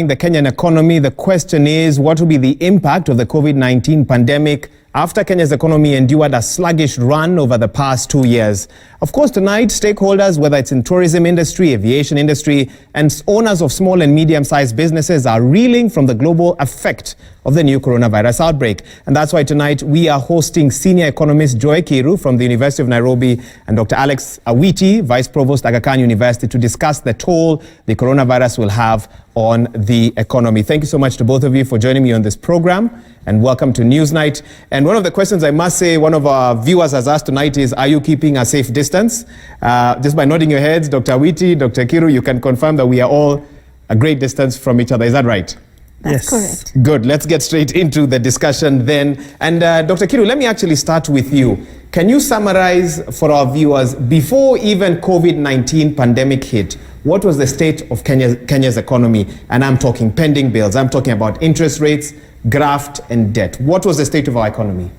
The Kenyan economy, the question is, what will be the impact of the COVID-19 pandemic after Kenya's economy endured a sluggish run over the past 2 years? Of course, tonight, stakeholders, whether it's in tourism industry, aviation industry, and owners of small and medium-sized businesses are reeling from the global effect of the new coronavirus outbreak. And that's why tonight we are hosting senior economist Joy Kiru from the University of Nairobi and Dr. Alex Awiti, Vice Provost, Aga Khan University, to discuss the toll the coronavirus will have on the economy. Thank you so much to both of you for joining me on this program, and welcome to Newsnight. And one of the questions I must say one of our viewers has asked tonight is, are you keeping a safe distance? Just by nodding your heads, Dr. Awiti, Dr. Kiru, you can confirm that we are all a great distance from each other. Is that right? That's correct. Good. Let's get straight into the discussion then. And Dr. Kiru, let me actually start with you. Can you summarize for our viewers, before even COVID-19 pandemic hit, what was the state of Kenya's economy? And I'm talking pending bills. I'm talking about interest rates, graft, and debt. What was the state of our economy?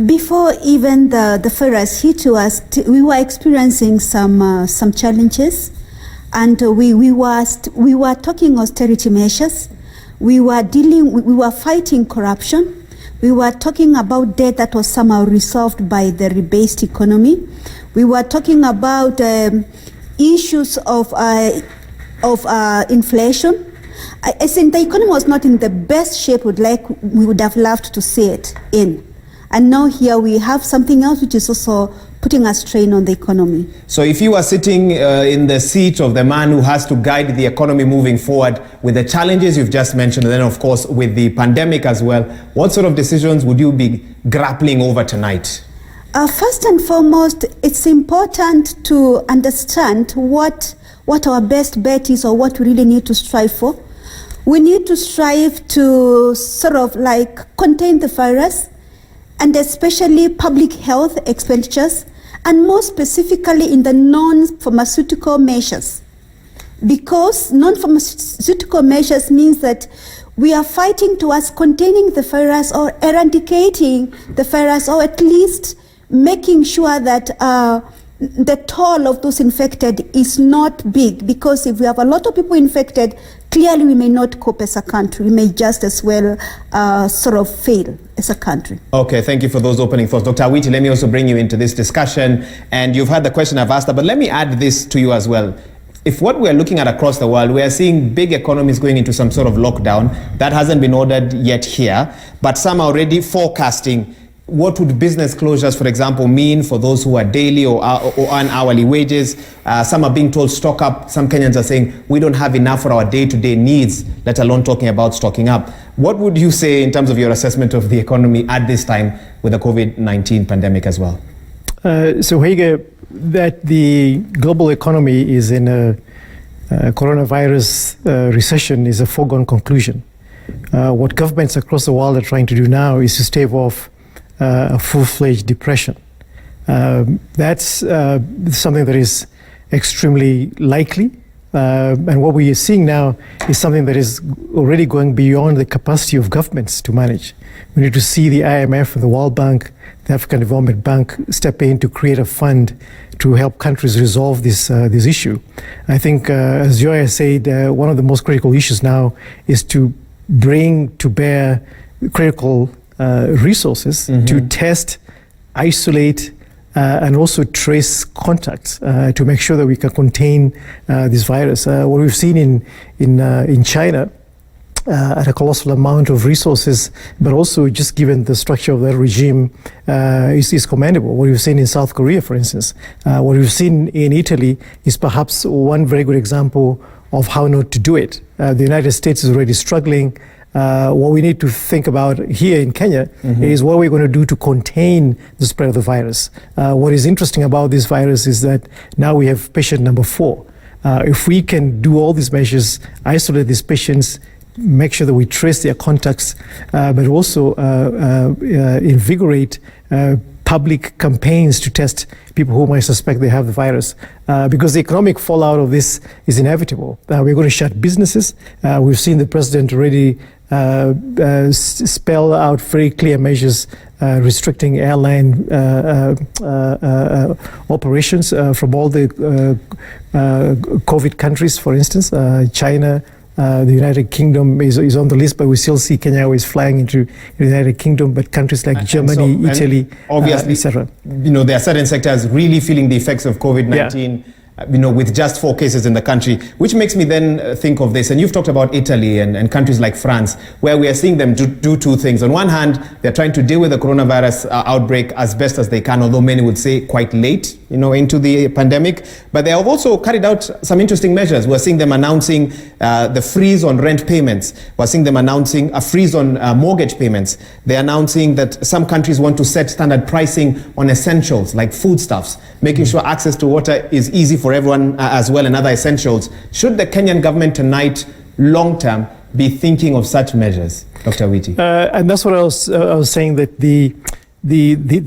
Before even the virus hit to us, we were experiencing some challenges, and we were talking austerity measures. We were fighting corruption. We were talking about debt that was somehow resolved by the rebased economy. We were talking about issues of inflation. I think the economy was not in the best shape we would have loved to see it in. And now here we have something else which is also putting a strain on the economy. So if you are sitting in the seat of the man who has to guide the economy moving forward with the challenges you've just mentioned, and then of course with the pandemic as well, what sort of decisions would you be grappling over tonight? First and foremost, it's important to understand what our best bet is, or what we really need to strive for. We need to strive to sort of contain the virus, and especially public health expenditures, and more specifically in the non-pharmaceutical measures. Because non-pharmaceutical measures means that we are fighting towards containing the virus or eradicating the virus, or at least making sure that the toll of those infected is not big. Because if we have a lot of people infected, clearly we may not cope as a country. We may just as well sort of fail as a country. Okay, thank you for those opening thoughts. Dr. Awiti, let me also bring you into this discussion. And you've had the question I've asked, but let me add this to you as well. If what we're looking at across the world, we are seeing big economies going into some sort of lockdown. That hasn't been ordered yet here, but some are already forecasting what would business closures, for example, mean for those who are daily or earn hourly wages. Some are being told stock up. Some Kenyans are saying we don't have enough for our day-to-day needs, let alone talking about stocking up. What would you say in terms of your assessment of the economy at this time with the COVID-19 pandemic as well? So Hege, that the global economy is in a coronavirus recession is a foregone conclusion. What governments across the world are trying to do now is to stave off a full-fledged depression. That's something that is extremely likely, and what we are seeing now is something that is already going beyond the capacity of governments to manage. We need to see the IMF and the World Bank, the African Development Bank, step in to create a fund to help countries resolve this issue. I think, as Joy said, one of the most critical issues now is to bring to bear critical resources to test, isolate, and also trace contacts to make sure that we can contain this virus. What we've seen in China at a colossal amount of resources, but also just given the structure of that regime is commendable. What we've seen in South Korea, for instance, what we've seen in Italy is perhaps one very good example of how not to do it. The United States is already struggling. What we need to think about here in Kenya is what we're going to do to contain the spread of the virus. What is interesting about this virus is that now we have patient number 4. If we can do all these measures, isolate these patients, make sure that we trace their contacts, but also invigorate public campaigns to test people who might suspect they have the virus, because the economic fallout of this is inevitable. We're going to shut businesses. We've seen the president already spell out very clear measures restricting airline operations from all the COVID countries, for instance, China, The United Kingdom is on the list, but we still see Kenya Airways flying into the United Kingdom, but countries like Germany, Italy, obviously, etc. There are certain sectors really feeling the effects of COVID-19. Yeah. With just 4 cases in the country, which makes me then think of this. And you've talked about Italy and countries like France, where we are seeing them do 2 things. On one hand, they're trying to deal with the coronavirus outbreak as best as they can, although many would say quite late, into the pandemic. But they have also carried out some interesting measures. We're seeing them announcing the freeze on rent payments. We're seeing them announcing a freeze on mortgage payments. They're announcing that some countries want to set standard pricing on essentials like foodstuffs, making sure access to water is easy for everyone as well, and other essentials. Should the Kenyan government tonight, long term, be thinking of such measures, Dr. Witi? And that's what I was saying, that the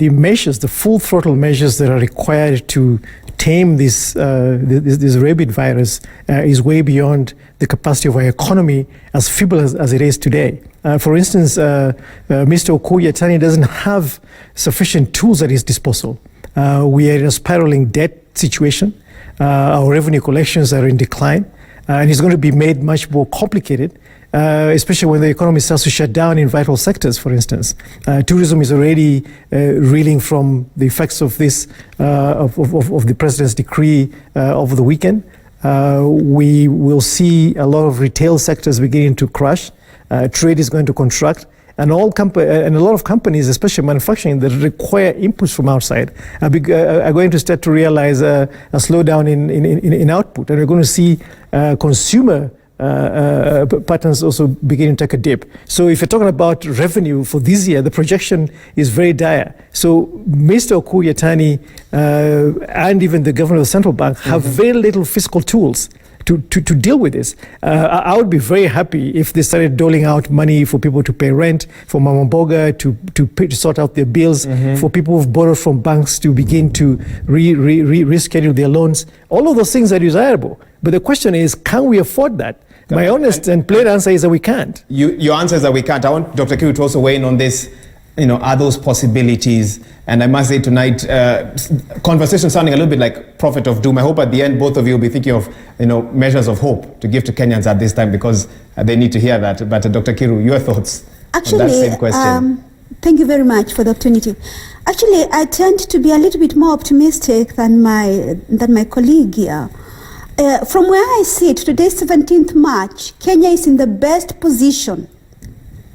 measures, the full throttle measures that are required to tame this rabid virus is way beyond the capacity of our economy, as feeble as it is today. For instance, Mr. Okoye Yatani doesn't have sufficient tools at his disposal. We are in a spiraling debt situation. Our revenue collections are in decline, and it's going to be made much more complicated, especially when the economy starts to shut down in vital sectors, for instance. Tourism is already reeling from the effects of this, of the president's decree over the weekend. We will see a lot of retail sectors beginning to crash. Trade is going to contract. And a lot of companies, especially manufacturing, that require inputs from outside, are going to start to realize a slowdown in output. And we're going to see consumer patterns also beginning to take a dip. So if you're talking about revenue for this year, the projection is very dire. So Mr. Okoye Yatani and even the governor of the central bank have very little fiscal tools to deal with this. I would be very happy if they started doling out money for people to pay rent, for Mama Mboga to sort out their bills, for people who've borrowed from banks to begin to reschedule their loans. All of those things are desirable. But the question is, can we afford that? My honest and plain answer is that we can't. Your answer is that we can't. I want Dr. Kiru to also weigh in on this. Are those possibilities? And I must say tonight, conversation sounding a little bit like prophet of doom. I hope at the end, both of you will be thinking of, measures of hope to give to Kenyans at this time, because they need to hear that. But Dr. Kiru, your thoughts on that same question? Thank you very much for the opportunity. Actually, I tend to be a little bit more optimistic than my colleague here. From where I sit, today, 17th March, Kenya is in the best position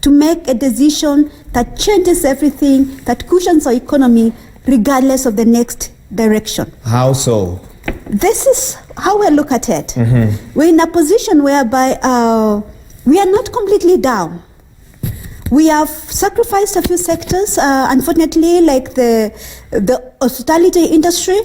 to make a decision that changes everything, that cushions our economy, regardless of the next direction. How so? This is how I look at it. We're in a position whereby we are not completely down. We have sacrificed a few sectors, unfortunately, like the hospitality industry.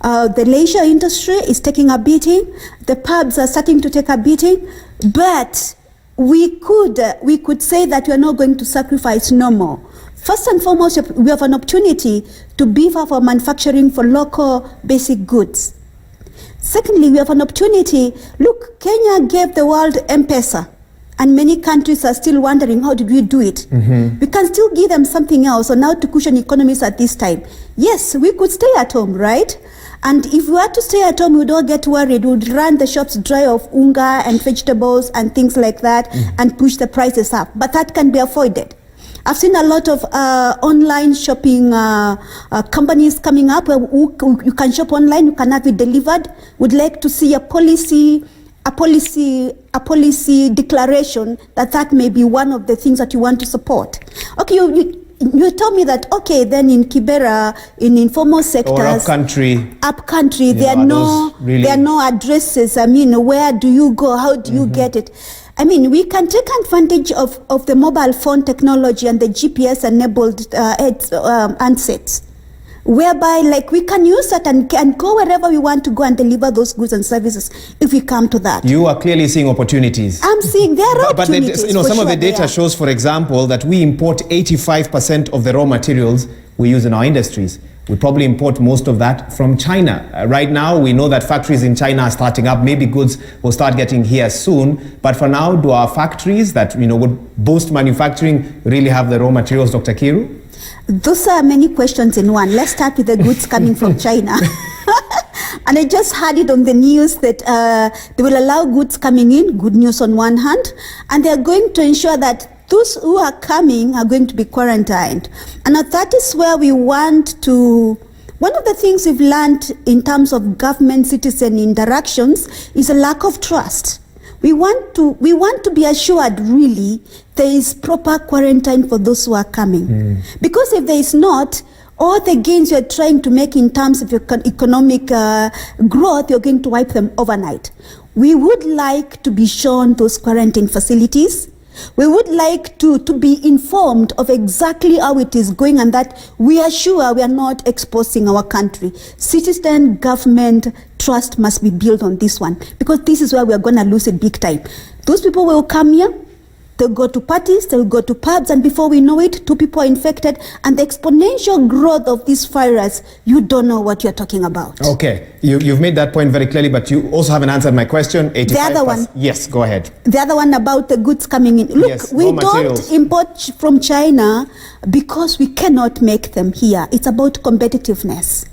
The leisure industry is taking a beating. The pubs are starting to take a beating. But we could say that we are not going to sacrifice no more. First and foremost, we have an opportunity to beef up our manufacturing for local basic goods. Secondly, we have an opportunity. Look, Kenya gave the world M-Pesa, and many countries are still wondering, how did we do it? We can still give them something else on how to cushion economies at this time. Yes, we could stay at home, right? And if we were to stay at home, we don't get worried. We would run the shops dry of unga and vegetables and things like that and push the prices up. But that can be avoided. I've seen a lot of online shopping companies coming up where you can shop online, you can have it delivered. Would like to see a policy declaration that may be one of the things that you want to support. Okay, you told me that, okay, then in Kibera, in informal sectors, or up country, there are no addresses. I mean, where do you go? How do you get it? I mean, we can take advantage of the mobile phone technology and the GPS-enabled handsets, whereby we can use that and go wherever we want to go and deliver those goods and services if we come to that. You are clearly seeing opportunities. I'm seeing there are opportunities. But some of the data shows, for example, that we import 85% of the raw materials we use in our industries. We probably import most of that from China. Right now, we know that factories in China are starting up. Maybe goods will start getting here soon. But for now, do our factories that would boost manufacturing really have the raw materials, Dr. Kiru? Those are many questions in one. Let's start with the goods coming from China. And I just heard it on the news that they will allow goods coming in, good news on one hand, and they are going to ensure that those who are coming are going to be quarantined. And that is where we want to, one of the things we've learned in terms of government-citizen interactions is a lack of trust. We want to be assured, really, there is proper quarantine for those who are coming. Because if there is not, all the gains you're trying to make in terms of your economic growth, you're going to wipe them overnight. We would like to be shown those quarantine facilities. We would like to be informed of exactly how it is going, and that we are sure we are not exposing our country. Citizen government trust must be built on this one, because this is where we are going to lose it big time. Those people will come here, they'll go to parties, they'll go to pubs, and before we know it, 2 people are infected, and the exponential growth of this virus, you don't know what you're talking about. Okay, you've made that point very clearly, but you also haven't answered my question. The other one. Yes, go ahead. The other one about the goods coming in. Look, yes, we don't import from China because we cannot make them here. It's about competitiveness.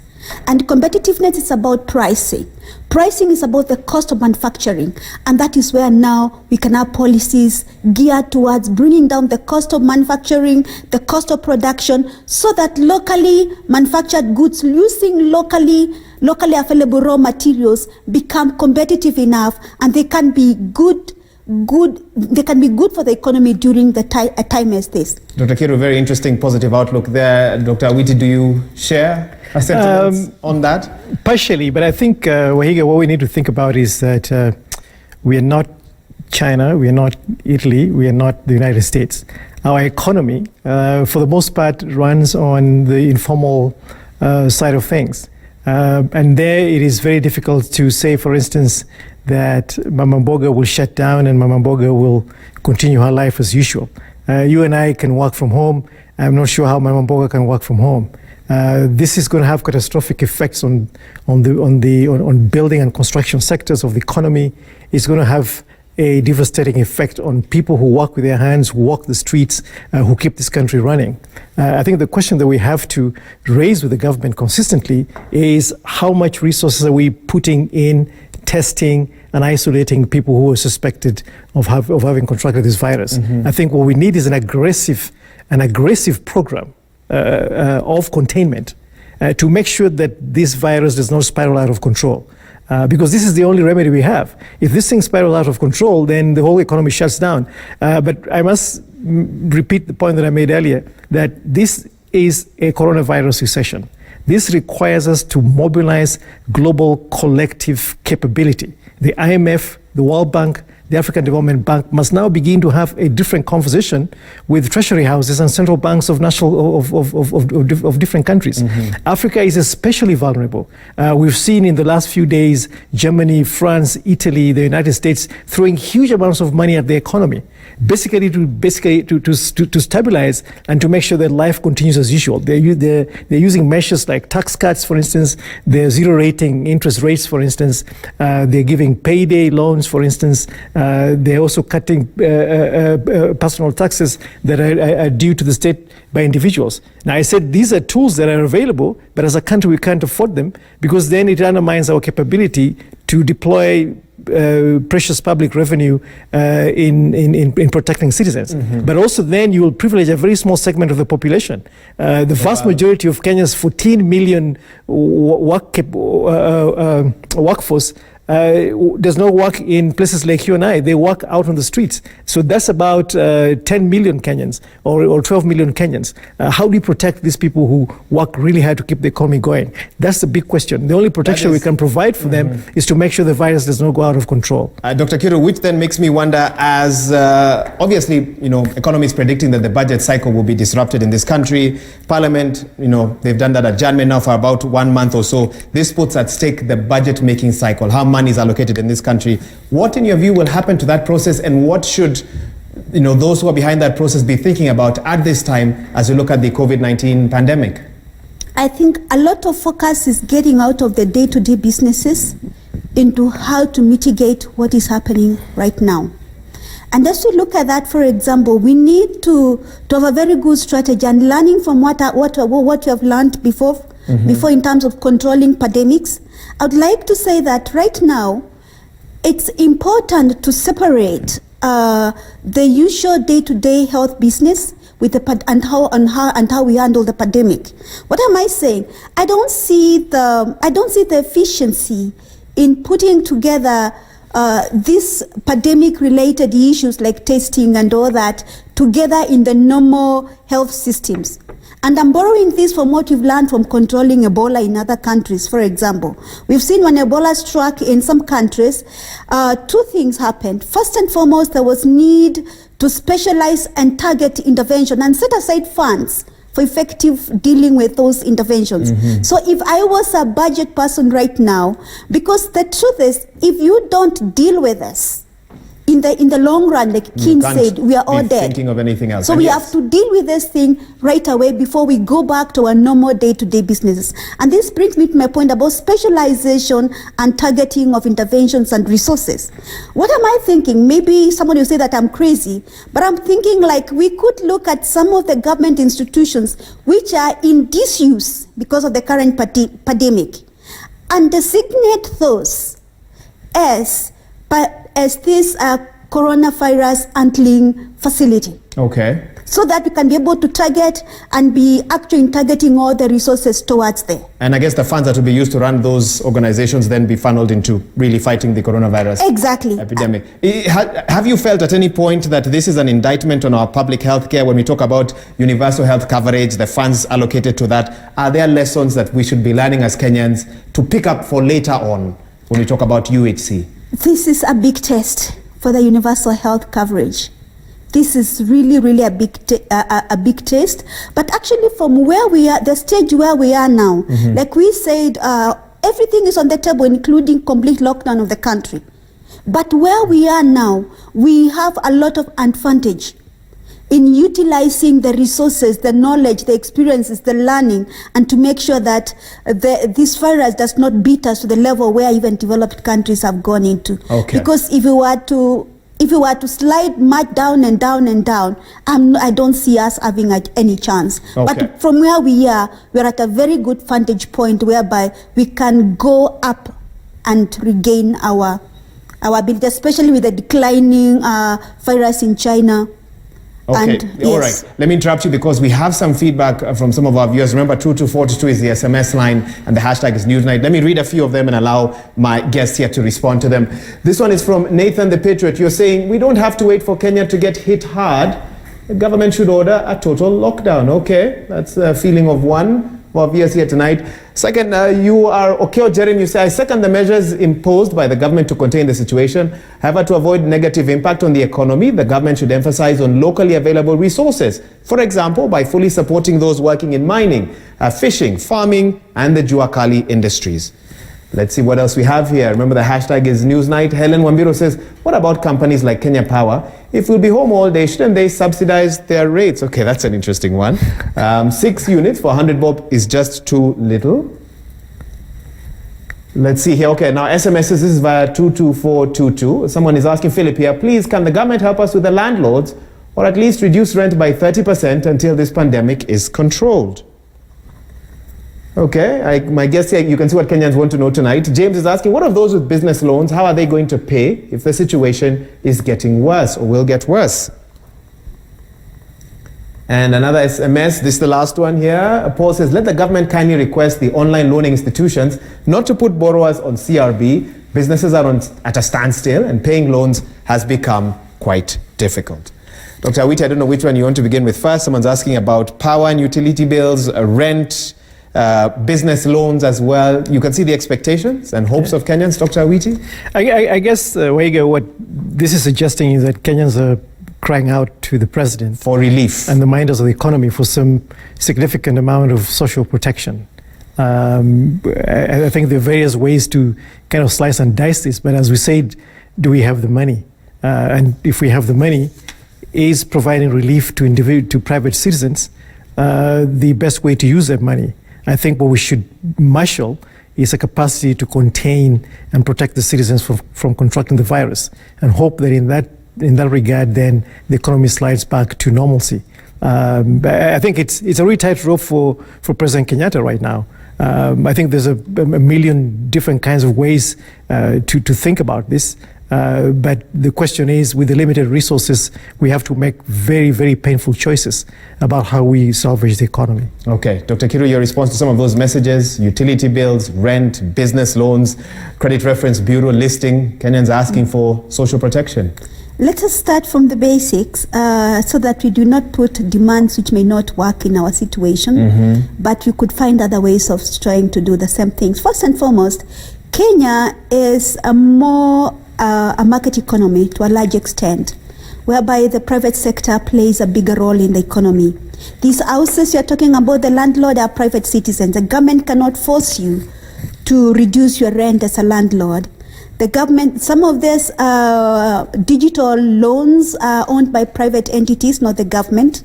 And competitiveness is about pricing. Pricing is about the cost of manufacturing, and that is where now we can have policies geared towards bringing down the cost of manufacturing, the cost of production, so that locally manufactured goods using locally available raw materials become competitive enough, and they can be good for the economy during the time as this. Dr. Kiru, very interesting, positive outlook there. Dr. Awiti, do you share a sentiment on that? Partially, but I think, Wahiga, what we need to think about is that we are not China, we are not Italy, we are not the United States. Our economy, for the most part, runs on the informal side of things. And there it is very difficult to say, for instance, that Mama Mboga will shut down and Mama Mboga will continue her life as usual. You and I can work from home. I'm not sure how Mama Mboga can work from home. This is going to have catastrophic effects on building and construction sectors of the economy. It's going to have a devastating effect on people who work with their hands, who walk the streets, who keep this country running. I think the question that we have to raise with the government consistently is how much resources are we putting in testing and isolating people who are suspected of having contracted this virus. I think what we need is an aggressive program of containment to make sure that this virus does not spiral out of control. Because this is the only remedy we have. If this thing spirals out of control, then the whole economy shuts down. But I must repeat the point that I made earlier, that this is a coronavirus recession. This requires us to mobilize global collective capability. The IMF, the World Bank, the African Development Bank must now begin to have a different conversation with treasury houses and central banks of different countries. Africa is especially vulnerable. We've seen in the last few days Germany, France, Italy, the United States throwing huge amounts of money at the economy, basically to stabilize and to make sure that life continues as usual. They're using measures like tax cuts, for instance. They're zero rating interest rates, for instance. They're giving payday loans, for instance. They're also cutting personal taxes that are due to the state by individuals. Now, I said these are tools that are available, but as a country we can't afford them, because then it undermines our capability to deploy precious public revenue in protecting citizens. But also then you will privilege a very small segment of the population. The vast majority of Kenya's 14 million workforce does not work in places like you and I. They work out on the streets. So that's about 10 million Kenyans or 12 million Kenyans. How do we protect these people who work really hard to keep the economy going? That's the big question. The only protection we can provide for them is to make sure the virus does not go out of control. Dr. Kiru, which then makes me wonder, as obviously, economy is predicting that the budget cycle will be disrupted in this country. Parliament, they've done that adjournment now for about 1 month or so. This puts at stake the budget making cycle. How money is allocated in this country. What, in your view, will happen to that process, and what should those who are behind that process be thinking about at this time as we look at the COVID-19 pandemic? I think a lot of focus is getting out of the day-to-day businesses into how to mitigate what is happening right now. And as we look at that, for example, we need to have a very good strategy, and learning from what we have learned before before in terms of controlling pandemics. I would like to say that right now, it's important to separate the usual day-to-day health business with and how we handle the pandemic. What am I saying? I don't see the efficiency in putting together these pandemic-related issues like testing and all that together in the normal health systems. And I'm borrowing this from what we've learned from controlling Ebola in other countries. For example, we've seen when Ebola struck in some countries, two things happened. First and foremost, there was need to specialize and target intervention and set aside funds for effective dealing with those interventions. So if I was a budget person right now, because the truth is, if you don't deal with us, in the long run, like King said, we are all dead. Thinking of anything else. So we have to deal with this thing right away before we go back to our normal day-to-day businesses. And this brings me to my point about specialization and targeting of interventions and resources. What am I thinking? Maybe someone will say that I'm crazy, but I'm thinking like we could look at some of the government institutions which are in disuse because of the current pandemic and designate those as this coronavirus handling facility. Okay. So that we can be able to target and be actually targeting all the resources towards there. And I guess the funds that will be used to run those organizations then be funneled into really fighting the coronavirus epidemic. Have you felt at any point that this is an indictment on our public health care when we talk about universal health coverage, the funds allocated to that? Are there lessons that we should be learning as Kenyans to pick up for later on when we talk about UHC? This is a big test for the universal health coverage. This is really a big test. But actually from where we are, the stage where we are now, like we said, everything is on the table, including complete lockdown of the country. But where we are now, we have a lot of advantage in utilizing the resources, the knowledge, the experiences, the learning, and to make sure that this virus does not beat us to the level where even developed countries have gone into. Okay. Because if we were to slide much down and down and down, I don't see us having any chance. Okay. But from where we are, we're at a very good vantage point whereby we can go up and regain our ability, especially with the declining virus in China. Okay, all right. Let me interrupt you because we have some feedback from some of our viewers. Remember, 22422 is the SMS line and the hashtag is NEWSNIGHT. Let me read a few of them and allow my guests here to respond to them. This one is from Nathan the Patriot. You're saying, we don't have to wait for Kenya to get hit hard. The government should order a total lockdown. Okay, that's a feeling of one of our viewers here tonight. Second, you are Okeo Jeremy. You say, I second the measures imposed by the government to contain the situation. However, to avoid negative impact on the economy, the government should emphasize on locally available resources. For example, by fully supporting those working in mining, fishing, farming, and the Juakali industries. Let's see what else we have here. Remember, the hashtag is NEWSNIGHT. Helen Wambiro says, what about companies like Kenya Power? If we'll be home all day, shouldn't they subsidize their rates? Okay, that's an interesting one. 6 units for 100 bob is just too little. Let's see here. Okay, now SMSs, this is via 22422. Someone is asking Philip here, please, can the government help us with the landlords or at least reduce rent by 30% until this pandemic is controlled? Okay, my guess here, you can see what Kenyans want to know tonight. James is asking, what of those with business loans? How are they going to pay if the situation is getting worse or will get worse? And another SMS, this is the last one here. Paul says, let the government kindly request the online loaning institutions not to put borrowers on CRB. Businesses are at a standstill and paying loans has become quite difficult. Dr. Awiti, I don't know which one you want to begin with first. Someone's asking about power and utility bills, rent, business loans as well. You can see the expectations and hopes of Kenyans, Dr. Awiti? I guess, Waiga, what this is suggesting is that Kenyans are crying out to the president for relief and the minders of the economy for some significant amount of social protection. I think there are various ways to kind of slice and dice this, but as we said, do we have the money? And if we have the money, is providing relief to private citizens the best way to use that money? I think what we should marshal is a capacity to contain and protect the citizens from contracting the virus, and hope that in that regard, then the economy slides back to normalcy. I think it's a really tight rope for President Kenyatta right now. I think there's a million different kinds of ways to think about this. But the question is, with the limited resources, we have to make very, very painful choices about how we salvage the economy. Okay, Dr. Kiru, your response to some of those messages: utility bills, rent, business loans, credit reference bureau listing, Kenyans asking for social protection. Let us start from the basics so that we do not put demands which may not work in our situation, but we could find other ways of trying to do the same things. First and foremost, Kenya is a market economy to a large extent, whereby the private sector plays a bigger role in the economy. These houses you're talking about, the landlord are private citizens. The government cannot force you to reduce your rent as a landlord. The government, some of these digital loans are owned by private entities, not the government.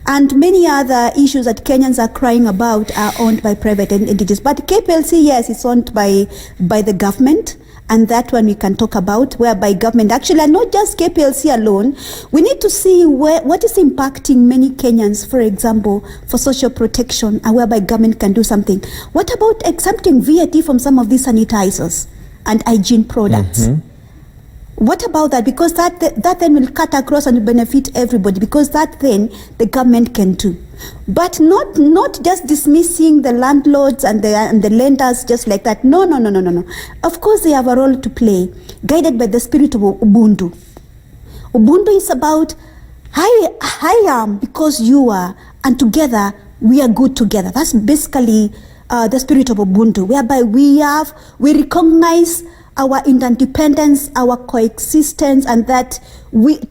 And many other issues that Kenyans are crying about are owned by private entities. But KPLC, yes, it's owned by the government. And that one we can talk about, whereby government actually, and not just KPLC alone, we need to see what is impacting many Kenyans, for example, for social protection, and whereby government can do something. What about exempting VAT from some of these sanitizers and hygiene products? What about that? Because that then will cut across and benefit everybody, because that then the government can do. But not just dismissing the landlords and the lenders just like that. No. Of course they have a role to play, guided by the spirit of Ubuntu. Ubuntu is about I am because you are, and together we are good together. That's basically the spirit of Ubuntu, whereby we recognize our interdependence, our coexistence, and that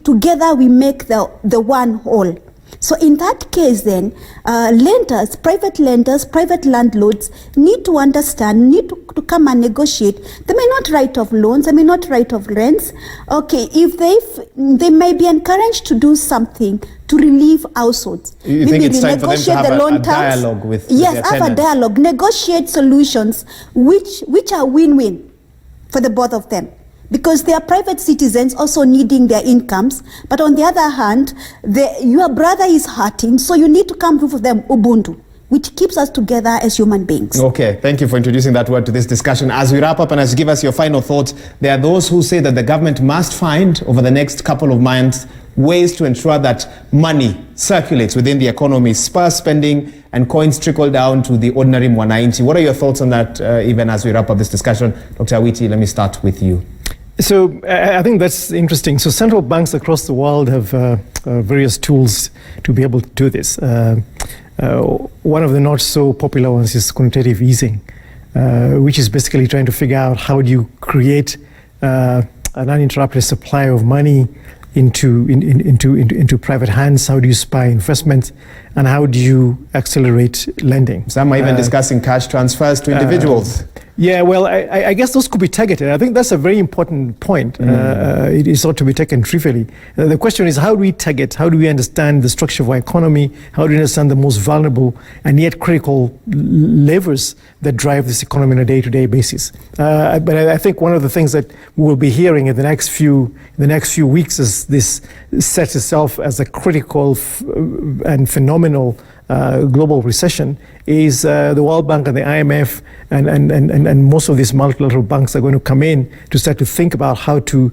together we make the one whole. So in that case then, lenders, private landlords need to understand, need to come and negotiate. They may not write off loans, they may not write off rents. Okay, if they may be encouraged to do something to relieve households. You think it's time for them to have a dialogue with yes, their have tenants? a dialogue, negotiate solutions which are win-win for the both of them, because they are private citizens also needing their incomes, but on the other hand, your brother is hurting, so you need to come through for them Ubuntu, which keeps us together as human beings. Okay, thank you for introducing that word to this discussion. As we wrap up and as you give us your final thoughts, there are those who say that the government must find, over the next couple of months, ways to ensure that money circulates within the economy, spur spending, and coins trickle down to the ordinary mwananchi. What are your thoughts on that, even as we wrap up this discussion? Dr. Awiti, let me start with you. So I think that's interesting. So central banks across the world have various tools to be able to do this. One of the not so popular ones is quantitative easing, which is basically trying to figure out how do you create an uninterrupted supply of money into private hands. How do you spur investment, and how do you accelerate lending? Some are even discussing cash transfers to individuals. Yeah, well, I guess those could be targeted. I think that's a very important point. It is not to be taken trivially. The question is, how do we target? How do we understand the structure of our economy? How do we understand the most vulnerable and yet critical levers that drive this economy on a day-to-day basis? But I think one of the things that we will be hearing in the next few weeks as this sets itself as a critical and phenomenal global recession is the World Bank and the IMF and most of these multilateral banks are going to come in to start to think about how to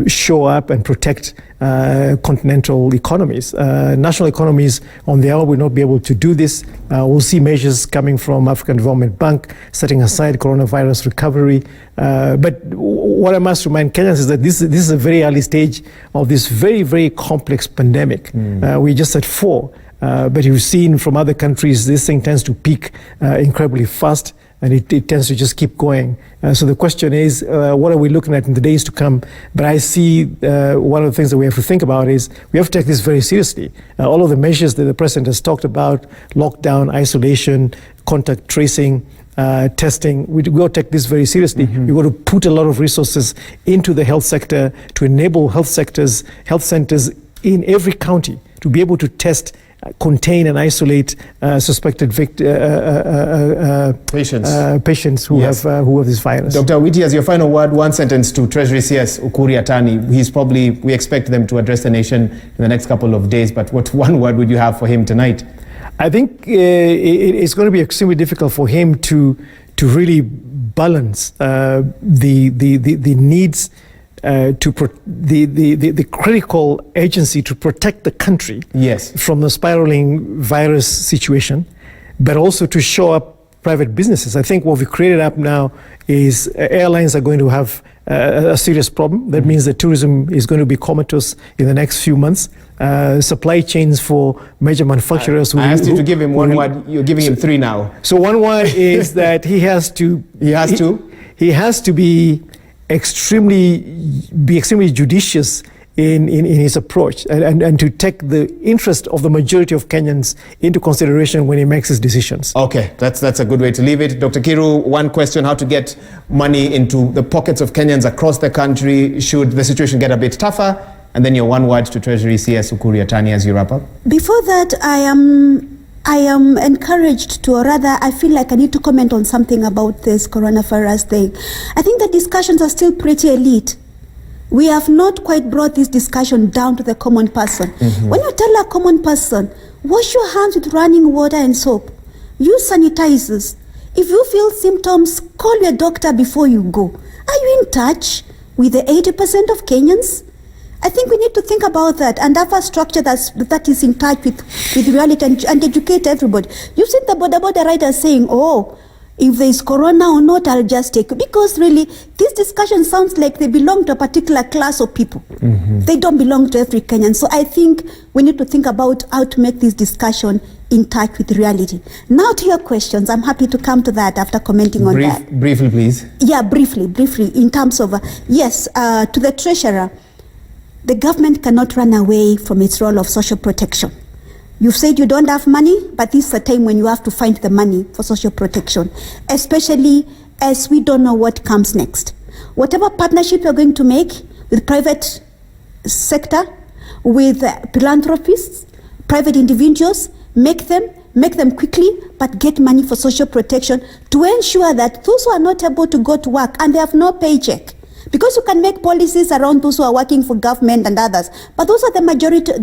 show up and protect continental economies. National economies on their own will not be able to do this. We'll see measures coming from African Development Bank setting aside coronavirus recovery. But what I must remind Kenyans is that this is a very early stage of this very, very complex pandemic. We're just at 4. But you've seen from other countries, this thing tends to peak incredibly fast, and it tends to just keep going. So the question is, what are we looking at in the days to come? But I see one of the things that we have to think about is we have to take this very seriously. All of the measures that the president has talked about, lockdown, isolation, contact tracing, testing, we got to take this very seriously. We've got to put a lot of resources into the health sector to enable health centers in every county to be able to test, contain and isolate suspected patients who have this virus. Dr. Awiti, as your final word, one sentence to Treasury CS Ukuri Atani. We expect them to address the nation in the next couple of days, but what one word would you have for him tonight? I think it's going to be extremely difficult for him to really balance the needs the critical agency to protect the country from the spiraling virus situation, but also to show up private businesses. I think what we created up now is airlines are going to have a serious problem. That means that tourism is going to be comatose in the next few months. Supply chains for major manufacturers. I asked you to give him one word. You're giving him three now. So one word is that he has to be extremely judicious in his approach and to take the interest of the majority of Kenyans into consideration when he makes his decisions. Okay, that's a good way to leave it. Dr. Kiru, one question: how to get money into the pockets of Kenyans across the country should the situation get a bit tougher? And then your one word to Treasury CS Ukuri Atani as you wrap up. Before that, I am encouraged to, or rather I feel like I need to comment on something about this coronavirus thing. I think the discussions are still pretty elite. We have not quite brought this discussion down to the common person. When you tell a common person, wash your hands with running water and soap, use sanitizers. If you feel symptoms, call your doctor before you go. Are you in touch with the 80% of Kenyans? I think we need to think about that and have a structure that is in touch with reality and educate everybody. You've seen the border writers saying, oh, if there is corona or not, I'll just take it. Because really, this discussion sounds like they belong to a particular class of people. They don't belong to every Kenyan. So I think we need to think about how to make this discussion in touch with reality. Now to your questions. I'm happy to come to that after commenting on that. Briefly, please. Yeah, briefly. In terms of, to the treasurer, the government cannot run away from its role of social protection. You've said you don't have money, but this is a time when you have to find the money for social protection, especially as we don't know what comes next. Whatever partnership you're going to make with private sector, with philanthropists, private individuals, make them quickly, but get money for social protection to ensure that those who are not able to go to work and they have no paycheck, because you can make policies around those who are working for government and others, but those are the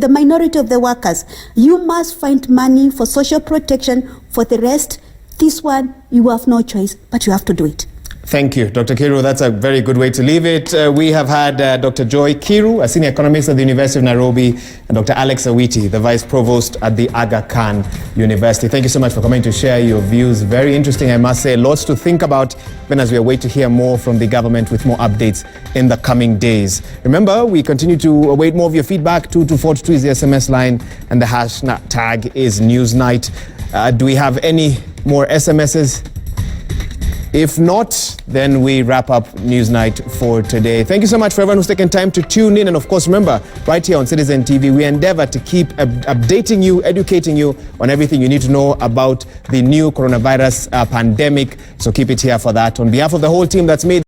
minority of the workers. You must find money for social protection. For the rest, this one, you have no choice, but you have to do it. Thank you, Dr. Kiru. That's a very good way to leave it. We have had Dr. Joy Kiru, a senior economist at the University of Nairobi, and Dr. Alex Awiti, the vice provost at the Aga Khan University. Thank you so much for coming to share your views. Very interesting, I must say. Lots to think about, even as we await to hear more from the government with more updates in the coming days. Remember, we continue to await more of your feedback. 22422 is the SMS line, and the hashtag is Newsnight. Do we have any more SMSs? If not, then we wrap up Newsnight for today. Thank you so much for everyone who's taken time to tune in. And of course, remember, right here on Citizen TV, we endeavor to keep updating you, educating you on everything you need to know about the new coronavirus pandemic. So keep it here for that. On behalf of the whole team that's made